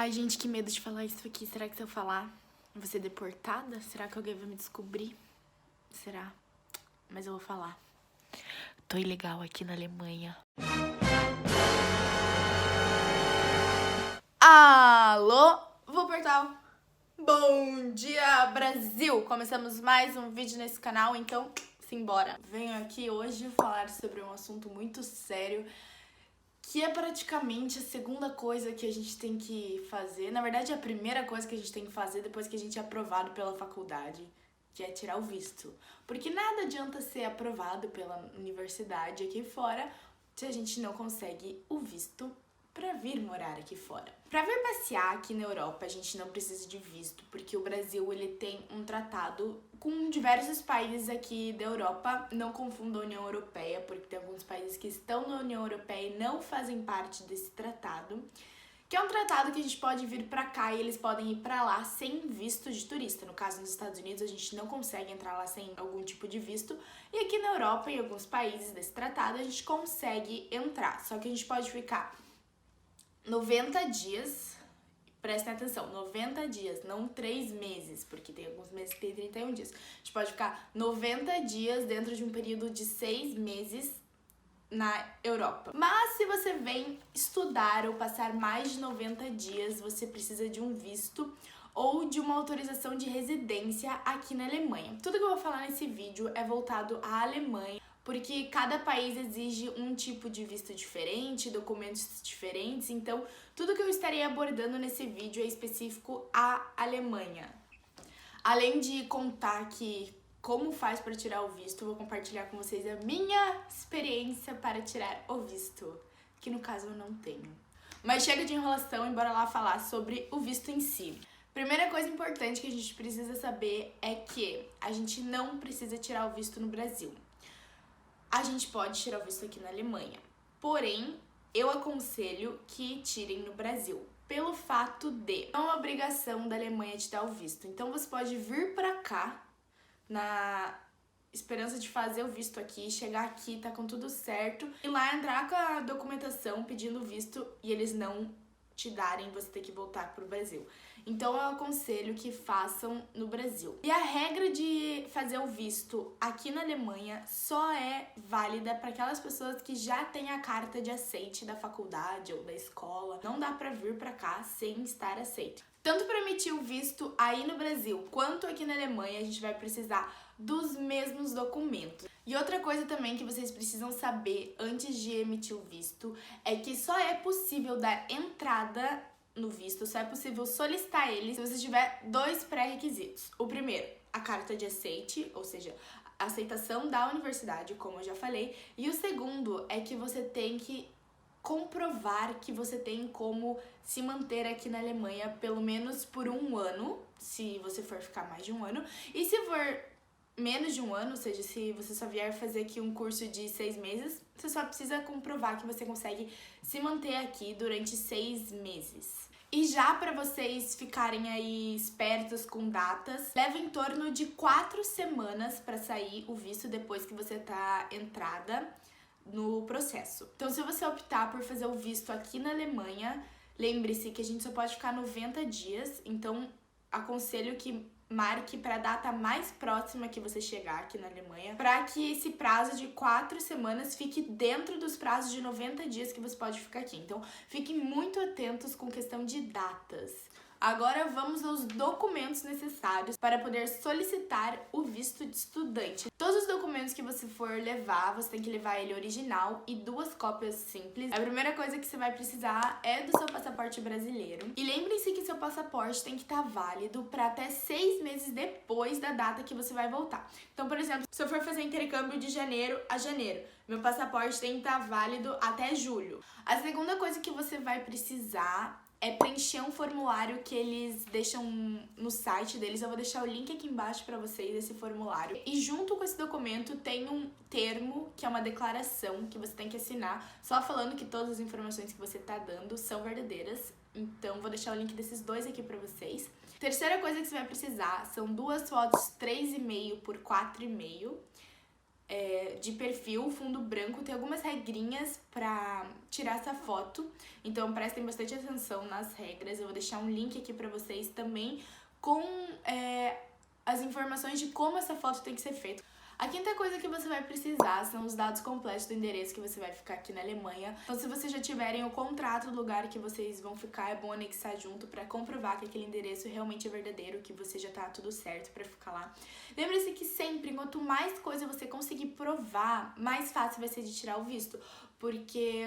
Ai, gente, que medo de falar isso aqui. Será que se eu falar, eu vou ser deportada? Será que alguém vai me descobrir? Será? Mas eu vou falar. Tô ilegal aqui na Alemanha. Alô? Vou portal. Bom dia, Brasil! Começamos mais um vídeo nesse canal, então simbora. Venho aqui hoje falar sobre um assunto muito sério, que é praticamente a segunda coisa que a gente tem que fazer. Na verdade, é a primeira coisa que a gente tem que fazer depois que a gente é aprovado pela faculdade, que é tirar o visto. Porque nada adianta ser aprovado pela universidade aqui fora se a gente não consegue o visto para vir morar aqui fora. Para vir passear aqui na Europa, a gente não precisa de visto, porque o Brasil ele tem um tratado com diversos países aqui da Europa. Não confunda a União Europeia, porque tem alguns países que estão na União Europeia e não fazem parte desse tratado, que é um tratado que a gente pode vir para cá e eles podem ir para lá sem visto de turista. No caso, nos Estados Unidos, a gente não consegue entrar lá sem algum tipo de visto. E aqui na Europa, em alguns países desse tratado, a gente consegue entrar. Só que a gente pode ficar 90 dias, prestem atenção, 90 dias, não 3 meses, porque tem alguns meses que tem 31 dias. A gente pode ficar 90 dias dentro de um período de 6 meses na Europa. Mas se você vem estudar ou passar mais de 90 dias, você precisa de um visto ou de uma autorização de residência aqui na Alemanha. Tudo que eu vou falar nesse vídeo é voltado à Alemanha, porque cada país exige um tipo de visto diferente, documentos diferentes, então tudo que eu estarei abordando nesse vídeo é específico à Alemanha. Além de contar que como faz para tirar o visto, eu vou compartilhar com vocês a minha experiência para tirar o visto, que no caso eu não tenho. Mas chega de enrolação e bora lá falar sobre o visto em si. Primeira coisa importante que a gente precisa saber é que a gente não precisa tirar o visto no Brasil. A gente pode tirar o visto aqui na Alemanha, porém, eu aconselho que tirem no Brasil, pelo fato de não é uma obrigação da Alemanha te dar o visto. Então você pode vir pra cá na esperança de fazer o visto aqui, chegar aqui, tá com tudo certo, e lá entrar com a documentação pedindo visto e eles não te darem, você ter que voltar pro Brasil. Então eu aconselho que façam no Brasil. E a regra de fazer o visto aqui na Alemanha só é válida para aquelas pessoas que já têm a carta de aceite da faculdade ou da escola. Não dá para vir para cá sem estar aceito. Tanto para emitir o visto aí no Brasil quanto aqui na Alemanha, a gente vai precisar dos mesmos documentos. E outra coisa também que vocês precisam saber antes de emitir o visto é que só é possível dar entrada no visto, só é possível solicitar ele se você tiver 2 pré-requisitos. O primeiro, a carta de aceite, ou seja, a aceitação da universidade, como eu já falei. E o segundo é que você tem que comprovar que você tem como se manter aqui na Alemanha pelo menos por 1 ano, se você for ficar mais de 1 ano. E se for menos de 1 ano, ou seja, se você só vier fazer aqui um curso de 6 meses, você só precisa comprovar que você consegue se manter aqui durante 6 meses. E já para vocês ficarem aí espertos com datas, leva em torno de 4 semanas para sair o visto depois que você tá entrada no processo. Então, se você optar por fazer o visto aqui na Alemanha, lembre-se que a gente só pode ficar 90 dias, então aconselho que marque para a data mais próxima que você chegar aqui na Alemanha, para que esse prazo de 4 semanas fique dentro dos prazos de 90 dias que você pode ficar aqui. Então, fiquem muito atentos com questão de datas. Agora vamos aos documentos necessários para poder solicitar o visto de estudante. Todos os documentos que você for levar, você tem que levar ele original e 2 cópias simples. A primeira coisa que você vai precisar é do seu passaporte brasileiro. E lembre-se que seu passaporte tem que estar válido para até 6 meses depois da data que você vai voltar. Então, por exemplo, se eu for fazer intercâmbio de janeiro a janeiro, meu passaporte tem que estar válido até julho. A segunda coisa que você vai precisar é preencher um formulário que eles deixam no site deles. Eu vou deixar o link aqui embaixo pra vocês, esse formulário. E junto com esse documento tem um termo, que é uma declaração que você tem que assinar, só falando que todas as informações que você tá dando são verdadeiras. Então, vou deixar o link desses 2 aqui pra vocês. Terceira coisa que você vai precisar são 2 fotos 3,5 por 4,5. de perfil, fundo branco, tem algumas regrinhas pra tirar essa foto, então prestem bastante atenção nas regras. Eu vou deixar um link aqui pra vocês também com as informações de como essa foto tem que ser feita. A quinta coisa que você vai precisar são os dados completos do endereço que você vai ficar aqui na Alemanha. Então, se vocês já tiverem o contrato do lugar que vocês vão ficar, é bom anexar junto para comprovar que aquele endereço realmente é verdadeiro, que você já tá tudo certo para ficar lá. Lembre-se que sempre, quanto mais coisa você conseguir provar, mais fácil vai ser de tirar o visto, porque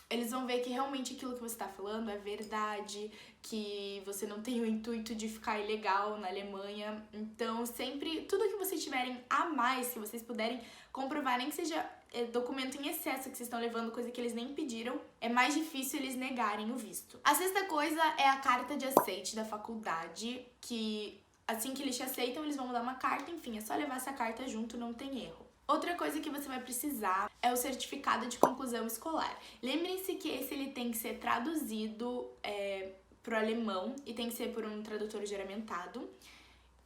eles vão ver que realmente aquilo que você tá falando é verdade, que você não tem o intuito de ficar ilegal na Alemanha. Então, sempre, tudo que vocês tiverem a mais, que vocês puderem comprovar, nem que seja documento em excesso que vocês estão levando, coisa que eles nem pediram, é mais difícil eles negarem o visto. A sexta coisa é a carta de aceite da faculdade, que assim que eles te aceitam, eles vão mandar uma carta, enfim, é só levar essa carta junto, não tem erro. Outra coisa que você vai precisar é o certificado de conclusão escolar. Lembrem-se que esse ele tem que ser traduzido pro alemão e tem que ser por um tradutor juramentado.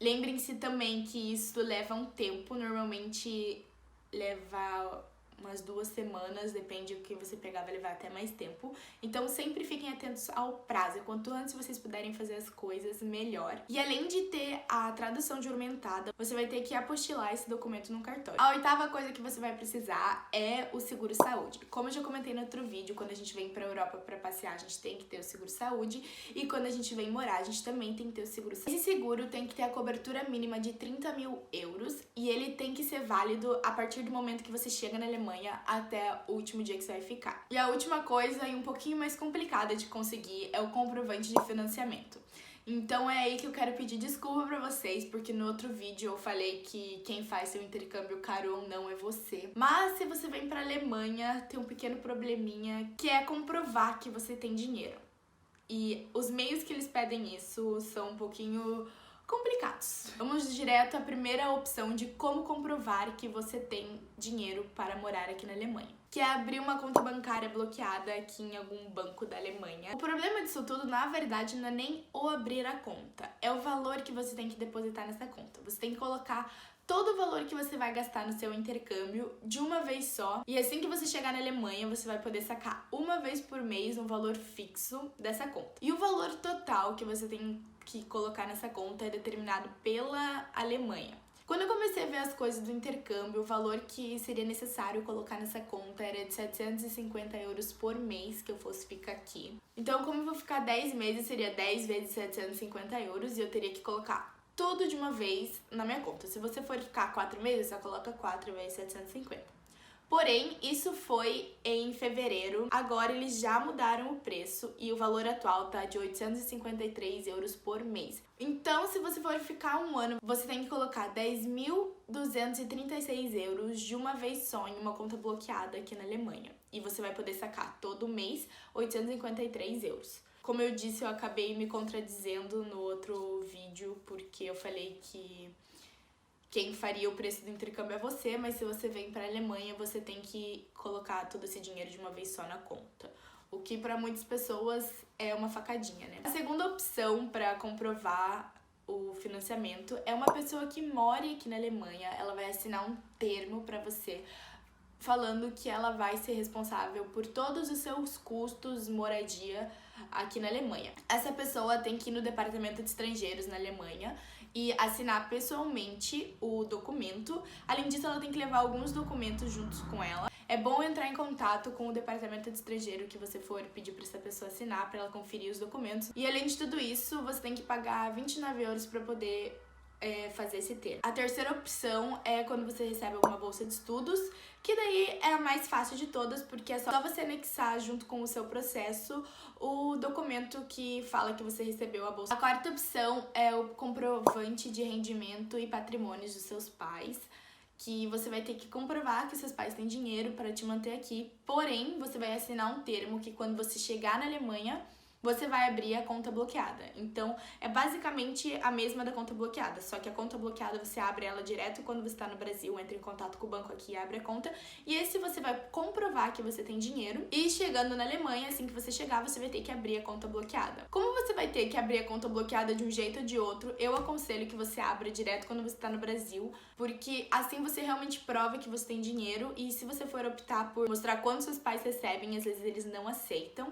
Lembrem-se também que isso leva um tempo, normalmente leva umas 2 semanas, depende do que você pegar, vai levar até mais tempo. Então sempre fiquem atentos ao prazo, quanto antes vocês puderem fazer as coisas, melhor. E além de ter a tradução juramentada, você vai ter que apostilar esse documento no cartório. A oitava coisa que você vai precisar é o seguro-saúde. Como eu já comentei no outro vídeo, quando a gente vem pra Europa pra passear, a gente tem que ter o seguro-saúde, e quando a gente vem morar, a gente também tem que ter o seguro-saúde. Esse seguro tem que ter a cobertura mínima de 30.000 euros, e ele tem que ser válido a partir do momento que você chega na Alemanha até o último dia que você vai ficar. E a última coisa, e um pouquinho mais complicada de conseguir, é o comprovante de financiamento. Então é aí que eu quero pedir desculpa pra vocês, porque no outro vídeo eu falei que quem faz seu intercâmbio caro ou não é você. Mas se você vem pra Alemanha, tem um pequeno probleminha, que é comprovar que você tem dinheiro. E os meios que eles pedem isso são um pouquinho complicados. Vamos direto à primeira opção de como comprovar que você tem dinheiro para morar aqui na Alemanha, que é abrir uma conta bancária bloqueada aqui em algum banco da Alemanha. O problema disso tudo, na verdade, não é nem o abrir a conta, é o valor que você tem que depositar nessa conta. Você tem que colocar todo o valor que você vai gastar no seu intercâmbio de uma vez só. E assim que você chegar na Alemanha, você vai poder sacar uma vez por mês um valor fixo dessa conta. E o valor total que você tem que colocar nessa conta é determinado pela Alemanha. Quando eu comecei a ver as coisas do intercâmbio, o valor que seria necessário colocar nessa conta era de 750 euros por mês que eu fosse ficar aqui. Então, como eu vou ficar 10 meses, seria 10 vezes 750 euros e eu teria que colocar tudo de uma vez na minha conta. Se você for ficar 4 meses, você coloca 4 vezes 750. Porém, isso foi em fevereiro. Agora eles já mudaram o preço e o valor atual tá de 853 euros por mês. Então, se você for ficar um ano, você tem que colocar 10.236 euros de uma vez só em uma conta bloqueada aqui na Alemanha. E você vai poder sacar todo mês 853 euros. Como eu disse, eu acabei me contradizendo no outro vídeo, porque eu falei que quem faria o preço do intercâmbio é você, mas se você vem para a Alemanha, você tem que colocar todo esse dinheiro de uma vez só na conta. O que para muitas pessoas é uma facadinha, né? A segunda opção para comprovar o financiamento é uma pessoa que mora aqui na Alemanha. Ela vai assinar um termo para você falando que ela vai ser responsável por todos os seus custos, moradia aqui na Alemanha. Essa pessoa tem que ir no departamento de estrangeiros na Alemanha e assinar pessoalmente o documento. Além disso, ela tem que levar alguns documentos juntos com ela. É bom entrar em contato com o departamento de estrangeiro que você for pedir para essa pessoa assinar, para ela conferir os documentos. E além de tudo isso, você tem que pagar 29 euros para poder fazer esse termo. A terceira opção é quando você recebe alguma bolsa de estudos, que daí é a mais fácil de todas, porque é só você anexar junto com o seu processo o documento que fala que você recebeu a bolsa. A quarta opção é o comprovante de rendimento e patrimônios dos seus pais, que você vai ter que comprovar que seus pais têm dinheiro para te manter aqui, porém, você vai assinar um termo que quando você chegar na Alemanha, você vai abrir a conta bloqueada. Então, é basicamente a mesma da conta bloqueada, só que a conta bloqueada você abre ela direto quando você está no Brasil, entra em contato com o banco aqui e abre a conta. E esse você vai comprovar que você tem dinheiro. E chegando na Alemanha, assim que você chegar, você vai ter que abrir a conta bloqueada. Como você vai ter que abrir a conta bloqueada de um jeito ou de outro, eu aconselho que você abra direto quando você está no Brasil, porque assim você realmente prova que você tem dinheiro. E se você for optar por mostrar quanto seus pais recebem, às vezes eles não aceitam.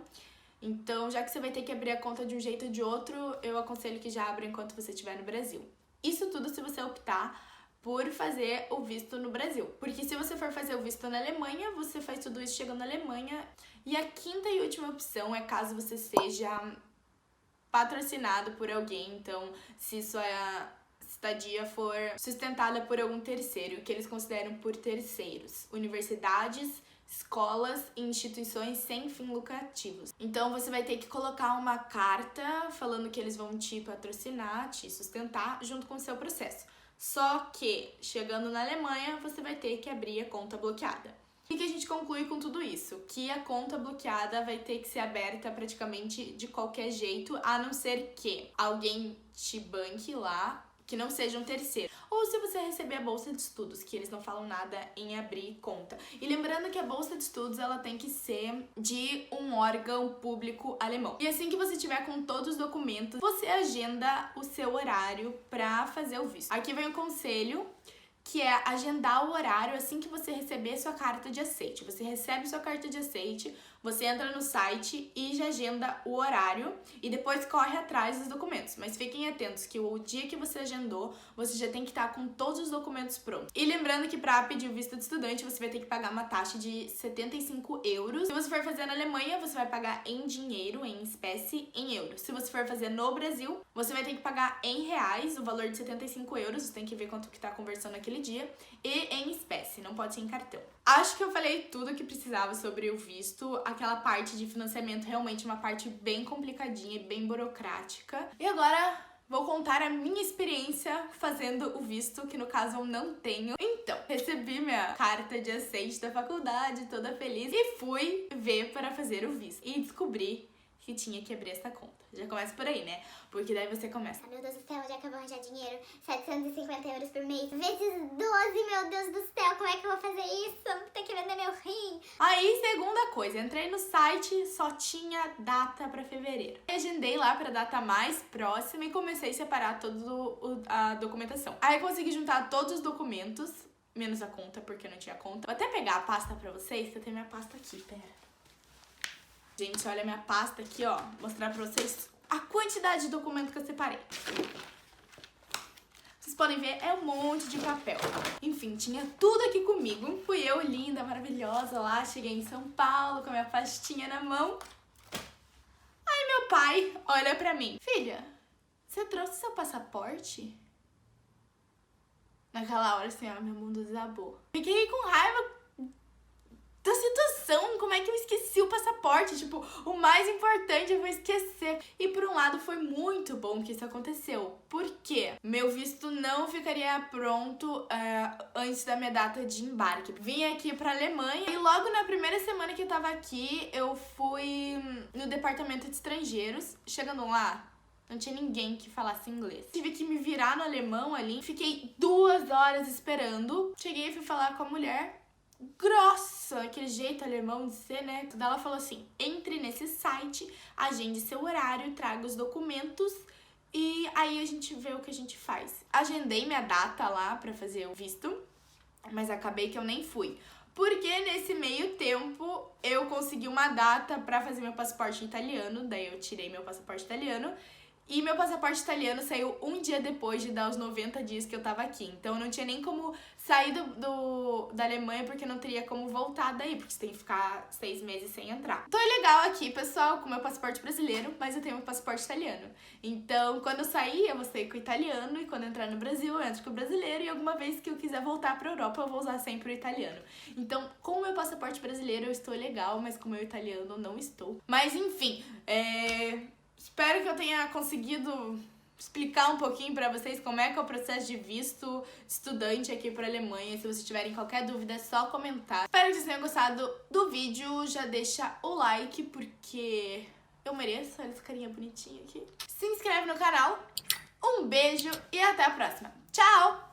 Então, já que você vai ter que abrir a conta de um jeito ou de outro, eu aconselho que já abra enquanto você estiver no Brasil. Isso tudo se você optar por fazer o visto no Brasil. Porque se você for fazer o visto na Alemanha, você faz tudo isso chegando na Alemanha. E a quinta e última opção é caso você seja patrocinado por alguém. Então, se sua estadia for sustentada por algum terceiro, que eles consideram por terceiros. Universidades, escolas e instituições sem fins lucrativos. Então você vai ter que colocar uma carta falando que eles vão te patrocinar, te sustentar junto com o seu processo. Só que, chegando na Alemanha, você vai ter que abrir a conta bloqueada. O que a gente conclui com tudo isso? Que a conta bloqueada vai ter que ser aberta praticamente de qualquer jeito, a não ser que alguém te banque lá, que não seja um terceiro. Ou se você receber a bolsa de estudos, que eles não falam nada em abrir conta. E lembrando que a bolsa de estudos, ela tem que ser de um órgão público alemão. E assim que você tiver com todos os documentos, você agenda o seu horário pra fazer o visto. Aqui vem o conselho, que é agendar o horário assim que você receber sua carta de aceite. Você recebe sua carta de aceite, você entra no site e já agenda o horário e depois corre atrás dos documentos. Mas fiquem atentos que o dia que você agendou, você já tem que estar com todos os documentos prontos. E lembrando que para pedir o visto de estudante, você vai ter que pagar uma taxa de 75 euros. Se você for fazer na Alemanha, você vai pagar em dinheiro, em espécie, em euros. Se você for fazer no Brasil, você vai ter que pagar em reais, o valor de 75 euros. Você tem que ver quanto que tá conversando naquele dia. E em espécie, não pode ser em cartão. Acho que eu falei tudo o que precisava sobre o visto. Aquela parte de financiamento realmente é uma parte bem complicadinha e bem burocrática. E agora vou contar a minha experiência fazendo o visto, que no caso eu não tenho. Então, recebi minha carta de aceite da faculdade, toda feliz, e fui ver para fazer o visto. E descobri que tinha que abrir essa conta. Já começa por aí, né? Porque daí você começa. Meu Deus do céu, onde é que eu vou arranjar dinheiro? 750 euros por mês. Vezes 12, meu Deus do céu, como é que eu vou fazer isso? Vou ter que vender meu rim. Aí, segunda coisa, entrei no site, só tinha data pra fevereiro. Agendei lá pra data mais próxima e comecei a separar toda a documentação. Aí consegui juntar todos os documentos, menos a conta, porque eu não tinha conta. Vou até pegar a pasta pra vocês, que eu tenho minha pasta aqui, pera. Gente, olha a minha pasta aqui, ó. Vou mostrar pra vocês a quantidade de documento que eu separei. Vocês podem ver, é um monte de papel. Enfim, tinha tudo aqui comigo. Fui eu, linda, maravilhosa, lá. Cheguei em São Paulo com a minha pastinha na mão. Aí meu pai olha pra mim. Filha, você trouxe seu passaporte? Naquela hora, assim, ó, meu mundo desabou. Fiquei com raiva da situação, como é que eu esqueci o passaporte? Tipo, o mais importante eu vou esquecer. E por um lado foi muito bom que isso aconteceu. Por quê? Meu visto não ficaria pronto antes da minha data de embarque. Vim aqui pra Alemanha e logo na primeira semana que eu tava aqui, eu fui no departamento de estrangeiros. Chegando lá, não tinha ninguém que falasse inglês. Tive que me virar no alemão ali. Fiquei 2 horas esperando. Cheguei e fui falar com a mulher. Grossa, aquele jeito alemão de ser, né? Ela falou assim, entre nesse site, agende seu horário, traga os documentos e aí a gente vê o que a gente faz. Agendei minha data lá pra fazer o visto, mas acabei que eu nem fui. Porque nesse meio tempo eu consegui uma data pra fazer meu passaporte italiano, daí eu tirei meu passaporte italiano. E meu passaporte italiano saiu um dia depois de dar os 90 dias que eu tava aqui. Então eu não tinha nem como sair da Alemanha, porque não teria como voltar daí, porque você tem que ficar 6 meses sem entrar. Tô legal aqui, pessoal, com meu passaporte brasileiro, mas eu tenho meu passaporte italiano. Então, quando eu sair, eu vou sair com o italiano, e quando eu entrar no Brasil, eu entro com o brasileiro, e alguma vez que eu quiser voltar pra Europa, eu vou usar sempre o italiano. Então, com o meu passaporte brasileiro, eu estou legal, mas com o meu italiano, não estou. Mas, enfim, espero que eu tenha conseguido explicar um pouquinho pra vocês como é que é o processo de visto estudante aqui pra Alemanha. Se vocês tiverem qualquer dúvida, é só comentar. Espero que vocês tenham gostado do vídeo. Já deixa o like, porque Eu mereço, olha esse carinha bonitinho aqui. Se inscreve no canal. Um beijo e até a próxima. Tchau!